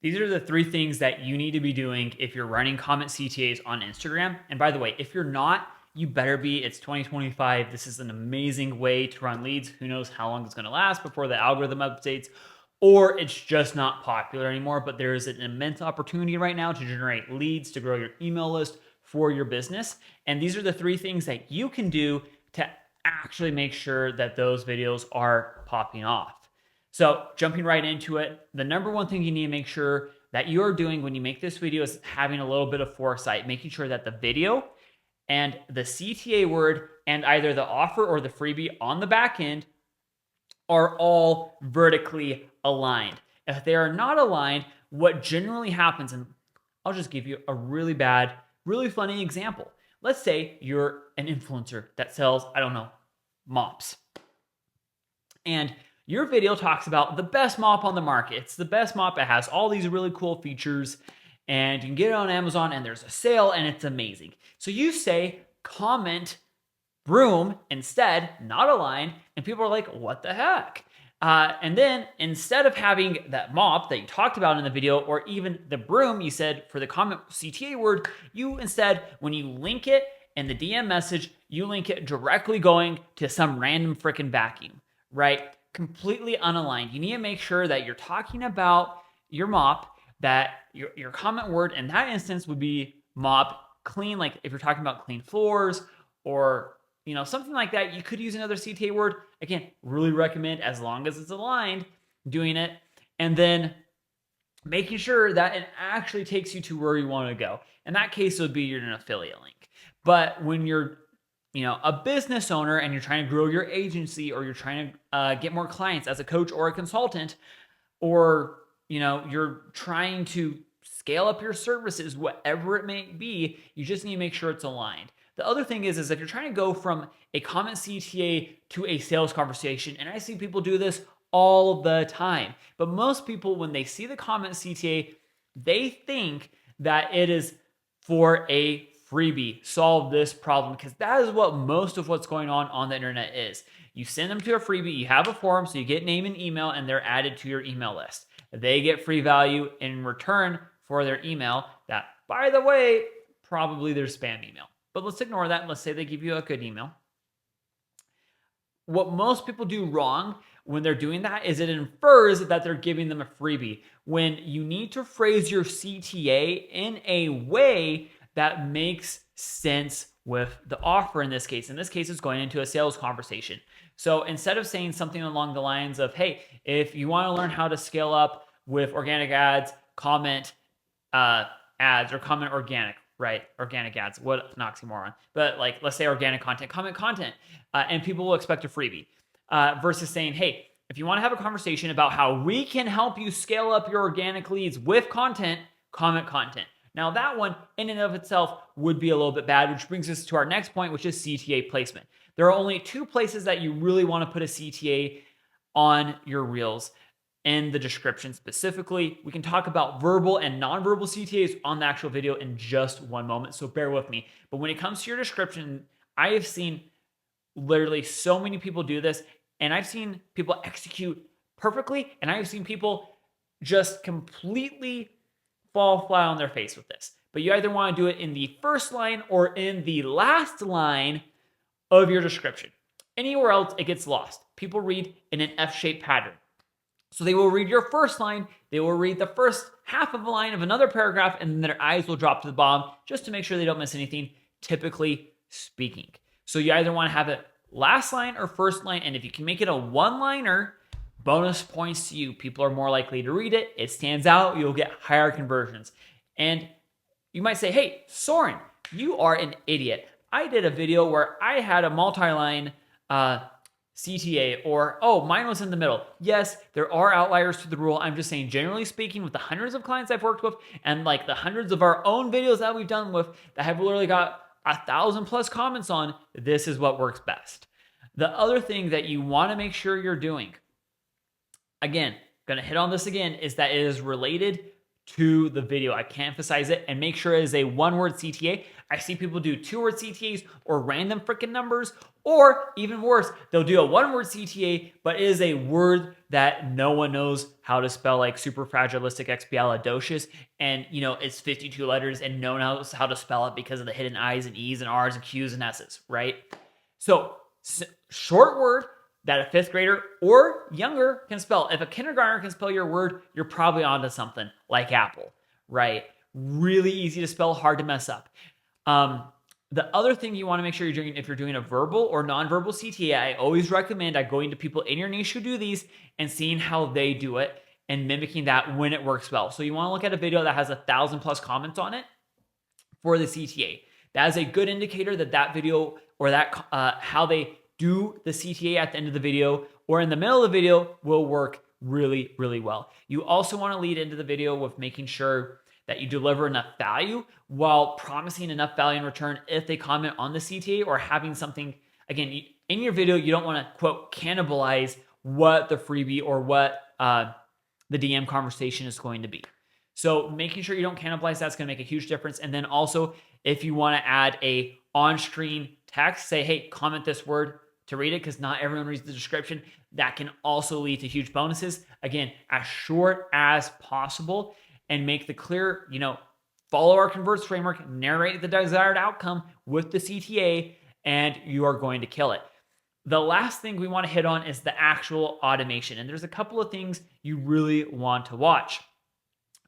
These are the three things that you need to be doing if you're running comment CTAs on Instagram. And by the way, if you're not, you better be. It's 2025. This is an amazing way to run leads. Who knows how long it's going to last before the algorithm updates, or it's just not popular anymore. But there is an immense opportunity right now to generate leads, to grow your email list for your business. And these are the three things that you can do to actually make sure that those videos are popping off. So jumping right into it, the number one thing you need to make sure that you're doing when you make this video is having a little bit of foresight, making sure that the video and the CTA word and either the offer or the freebie on the back end are all vertically aligned. If they are not aligned, what generally happens, and I'll just give you a really bad, really funny example. Let's say you're an influencer that sells, I don't know, mops. And your video talks about the best mop on the market. It's the best mop. It has all these really cool features, and you can get it on Amazon, and there's a sale, and it's amazing. So you say comment broom instead, not a line, and people are like, what the heck? And then instead of having that mop that you talked about in the video, or even the broom, you said for the comment CTA word, you instead, when you link it in the DM message, you link it directly going to some random freaking vacuum, right? Completely unaligned. You need to make sure that you're talking about your mop, that your comment word in that instance would be mop, clean, like if you're talking about clean floors or something like that. You could use another CTA word. Again, really recommend, as long as it's aligned, doing it. And then making sure that it actually takes you to where you want to go. In that case, it would be an affiliate link. But when you're a business owner and you're trying to grow your agency, or you're trying to get more clients as a coach or a consultant, or you're trying to scale up your services, whatever it may be, you just need to make sure it's aligned. The other thing is if you're trying to go from a comment CTA to a sales conversation, and I see people do this all the time, but most people, when they see the comment CTA, they think that it is for a freebie, solve this problem, because that is what most of what's going on the internet is. You send them to a freebie, you have a form, so you get name and email, and they're added to your email list. They get free value in return for their email that, by the way, probably their spam email. But let's ignore that. Let's say they give you a good email. What most people do wrong when they're doing that is it infers that they're giving them a freebie, when you need to phrase your CTA in a way that makes sense with the offer in this case. In this case, it's going into a sales conversation. So instead of saying something along the lines of, hey, if you want to learn how to scale up with organic ads, comment ads, or comment organic, right? Organic ads, what an oxymoron. But like, let's say organic content, comment content, and people will expect a freebie. Versus saying, hey, if you want to have a conversation about how we can help you scale up your organic leads with content, comment content. Now that one in and of itself would be a little bit bad, which brings us to our next point, which is CTA placement. There are only two places that you really want to put a CTA on your reels. In the description specifically, we can talk about verbal and nonverbal CTAs on the actual video in just one moment, so bear with me. But when it comes to your description, I have seen literally so many people do this, and I've seen people execute perfectly, and I've seen people just completely fall flat on their face with this. But you either want to do it in the first line or in the last line of your description. Anywhere else, it gets lost. People read in an F-shaped pattern. So they will read your first line, they will read the first half of a line of another paragraph, and then their eyes will drop to the bottom just to make sure they don't miss anything, typically speaking. So you either want to have it last line or first line, and if you can make it a one-liner, bonus points to you. People are more likely to read it. It stands out. You'll get higher conversions. And you might say, hey, Soren, you are an idiot. I did a video where I had a multi-line CTA, or, oh, mine was in the middle. Yes, there are outliers to the rule. I'm just saying, generally speaking, with the hundreds of clients I've worked with and like the hundreds of our own videos that we've done with that have literally got 1,000+ comments on, this is what works best. The other thing that you want to make sure you're doing, again, going to hit on this again, is that it is related to the video. I can't emphasize it. And make sure it is a one-word CTA. I see people do two-word CTAs or random freaking numbers, or even worse, they'll do a one-word CTA, but it is a word that no one knows how to spell, like superfragilisticexpialidocious, and it's 52 letters and no one knows how to spell it because of the hidden I's and E's and R's and Q's and S's, right? So short word that a fifth grader or younger can spell. If a kindergartner can spell your word, you're probably onto something, like apple, right? Really easy to spell, hard to mess up. The other thing you want to make sure you're doing, if you're doing a verbal or nonverbal CTA, I always recommend going to people in your niche who do these and seeing how they do it and mimicking that when it works well. So you want to look at a video that has 1,000+ comments on it for the CTA. That is a good indicator that video or how they do the CTA at the end of the video or in the middle of the video will work really, really well. You also want to lead into the video with making sure that you deliver enough value while promising enough value in return if they comment on the CTA, or having something, again, in your video, you don't want to, quote, cannibalize what the freebie or what the DM conversation is going to be. So making sure you don't cannibalize, that's going to make a huge difference. And then also, if you want to add a on-screen text, say, hey, comment this word to read it, because not everyone reads the description. That can also lead to huge bonuses. Again, as short as possible, and make the clear, follow our converts framework, narrate the desired outcome with the CTA, and you are going to kill it. The last thing we want to hit on is the actual automation. And there's a couple of things you really want to watch.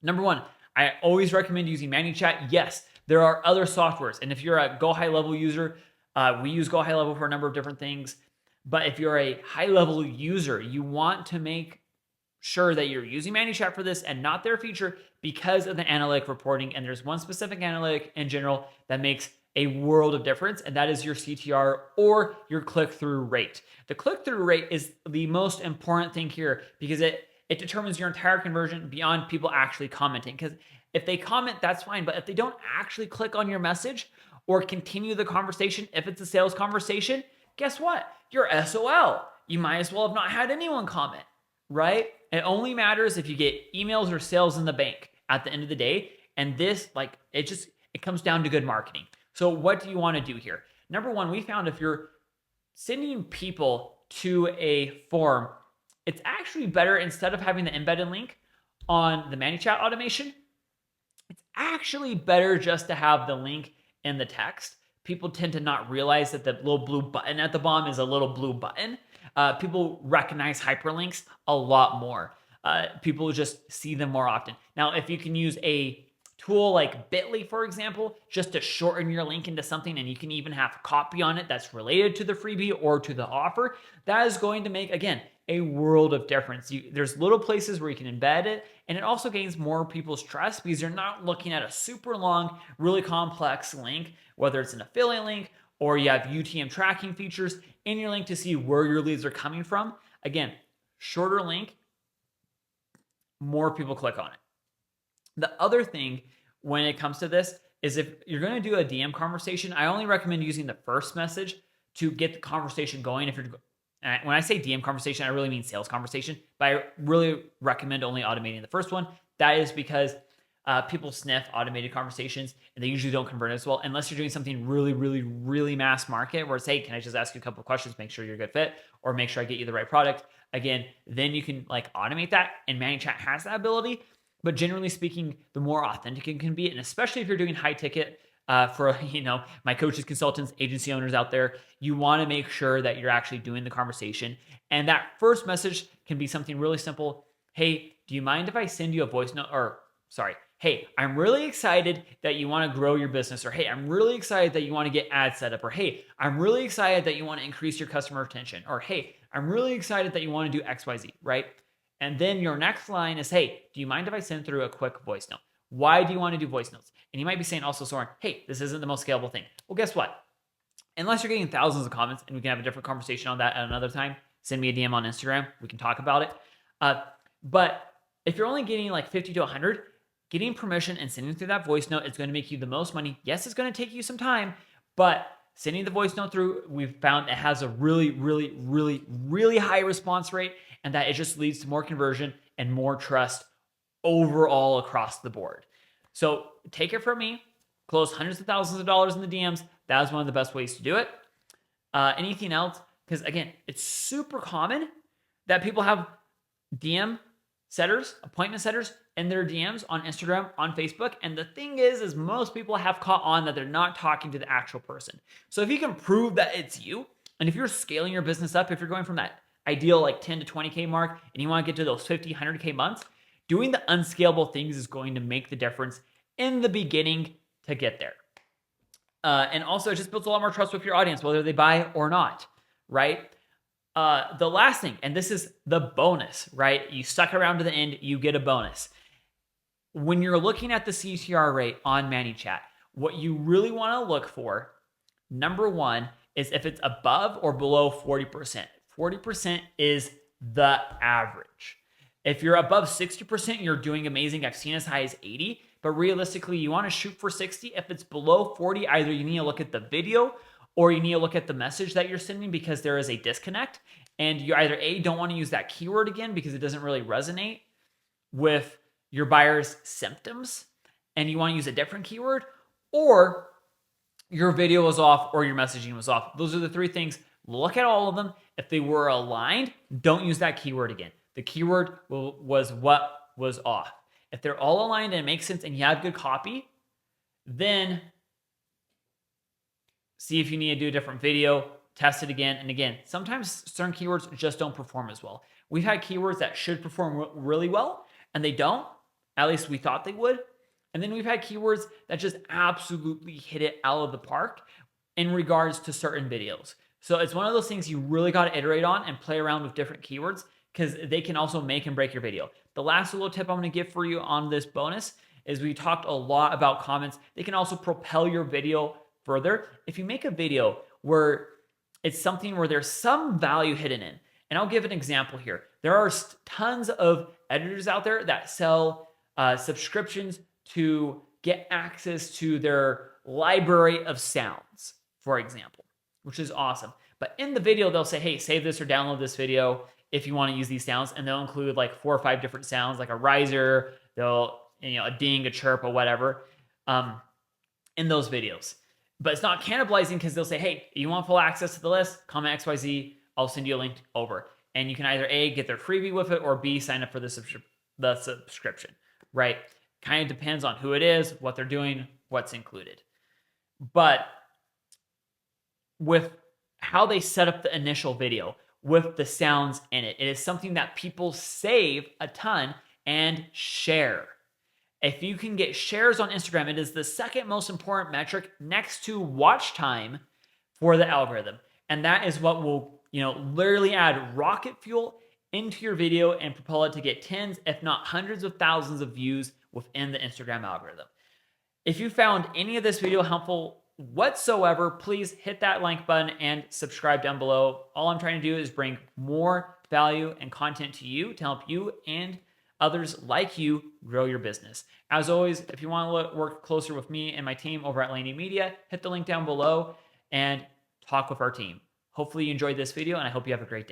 Number one, I always recommend using ManyChat. Yes, there are other softwares. And if you're a Go High Level user, we use Go High Level for a number of different things. But if you're a high level user, you want to make sure that you're using ManyChat for this and not their feature, because of the analytic reporting. And there's one specific analytic in general that makes a world of difference, and that is your CTR or your click-through rate. The click-through rate is the most important thing here, because it determines your entire conversion beyond people actually commenting. Because if they comment, that's fine. But if they don't actually click on your message or continue the conversation, if it's a sales conversation, guess what? You're SOL. You might as well have not had anyone comment, right? It only matters if you get emails or sales in the bank at the end of the day. And this, it comes down to good marketing. So what do you want to do here? Number one, we found if you're sending people to a form, it's actually better, instead of having the embedded link on the ManyChat automation, it's actually better just to have the link in the text. People tend to not realize that the little blue button at the bottom is a little blue button. People recognize hyperlinks a lot more. People just see them more often. Now, if you can use a tool like Bitly, for example, just to shorten your link into something, and you can even have copy on it that's related to the freebie or to the offer, that is going to make, again, a world of difference. There's little places where you can embed it, and it also gains more people's trust because you're not looking at a super long, really complex link, whether it's an affiliate link or you have UTM tracking features in your link to see where your leads are coming from. Again, shorter link, more people click on it. The other thing when it comes to this is, if you're going to do a DM conversation, I only recommend using the first message to get the conversation going. When I say DM conversation, I really mean sales conversation, but I really recommend only automating the first one. That is because people sniff automated conversations and they usually don't convert as well, unless you're doing something really, really, really mass market where it's, hey, can I just ask you a couple of questions, make sure you're a good fit, or make sure I get you the right product. Again, then you can automate that, and ManyChat has that ability. But generally speaking, the more authentic it can be, and especially if you're doing high ticket for my coaches, consultants, agency owners out there, you want to make sure that you're actually doing the conversation. And that first message can be something really simple. Hey, do you mind if I send you a voice note? Or sorry, hey, I'm really excited that you want to grow your business. Or hey, I'm really excited that you want to get ads set up. Or hey, I'm really excited that you want to increase your customer retention. Or hey, I'm really excited that you want to do XYZ, right? And then your next line is, hey, do you mind if I send through a quick voice note? Why do you want to do voice notes? And you might be saying also, Soren, hey, this isn't the most scalable thing. Well, guess what? Unless you're getting thousands of comments, and we can have a different conversation on that at another time, send me a DM on Instagram. We can talk about it. But if you're only getting 50 to 100, getting permission and sending through that voice note is going to make you the most money. Yes, it's going to take you some time, but sending the voice note through, we've found it has a really, really, really, really high response rate, and that it just leads to more conversion and more trust overall across the board. So take it from me, close hundreds of thousands of dollars in the DMs. That is one of the best ways to do it. Anything else? Because again, it's super common that people have DM setters, appointment setters in their DMs on Instagram, on Facebook. And the thing is most people have caught on that they're not talking to the actual person. So if you can prove that it's you, and if you're scaling your business up, if you're going from that ideal like 10 to 20K mark and you want to get to those 50, 100K months, doing the unscalable things is going to make the difference in the beginning to get there. And also, it just builds a lot more trust with your audience, whether they buy or not, right? The last thing, and this is the bonus, right? You stuck around to the end, you get a bonus. When you're looking at the CTR rate on ManyChat, what you really want to look for, number one, is if it's above or below 40%. 40% is the average. If you're above 60%, you're doing amazing. I've seen as high as 80, but realistically, you want to shoot for 60. If it's below 40, either you need to look at the video or you need to look at the message that you're sending because there is a disconnect. And you either A, don't want to use that keyword again because it doesn't really resonate with your buyer's symptoms and you want to use a different keyword, or your video was off or your messaging was off. Those are the three things. Look at all of them. If they were aligned, don't use that keyword again. The keyword was what was off. If they're all aligned and it makes sense and you have good copy, then see if you need to do a different video, test it again. And again, sometimes certain keywords just don't perform as well. We've had keywords that should perform really well and they don't. At least we thought they would. And then we've had keywords that just absolutely hit it out of the park in regards to certain videos. So it's one of those things you really got to iterate on and play around with different keywords because they can also make and break your video. The last little tip I'm going to give for you on this bonus is we talked a lot about comments. They can also propel your video further. If you make a video where it's something where there's some value hidden in, and I'll give an example here. There are tons of editors out there that sell subscriptions to get access to their library of sounds, for example, which is awesome. But in the video, they'll say, hey, save this or download this video if you want to use these sounds. And they'll include like 4 or 5 different sounds, like a riser, they'll, a ding, a chirp, or whatever, in those videos. But it's not cannibalizing because they'll say, hey, you want full access to the list? Comment XYZ, I'll send you a link over. And you can either A, get their freebie with it, or B, sign up for the subscription, right? Kind of depends on who it is, what they're doing, what's included. But with how they set up the initial video, with the sounds in it, it is something that people save a ton and share. If you can get shares on Instagram, it is the second most important metric next to watch time for the algorithm. And that is what will, literally add rocket fuel into your video and propel it to get tens, if not hundreds of thousands of views within the Instagram algorithm. If you found any of this video helpful whatsoever, please hit that like button and subscribe down below. All I'm trying to do is bring more value and content to you to help you and others like you grow your business. As always, if you want to work closer with me and my team over at Laney Media, hit the link down below and talk with our team. Hopefully you enjoyed this video and I hope you have a great day.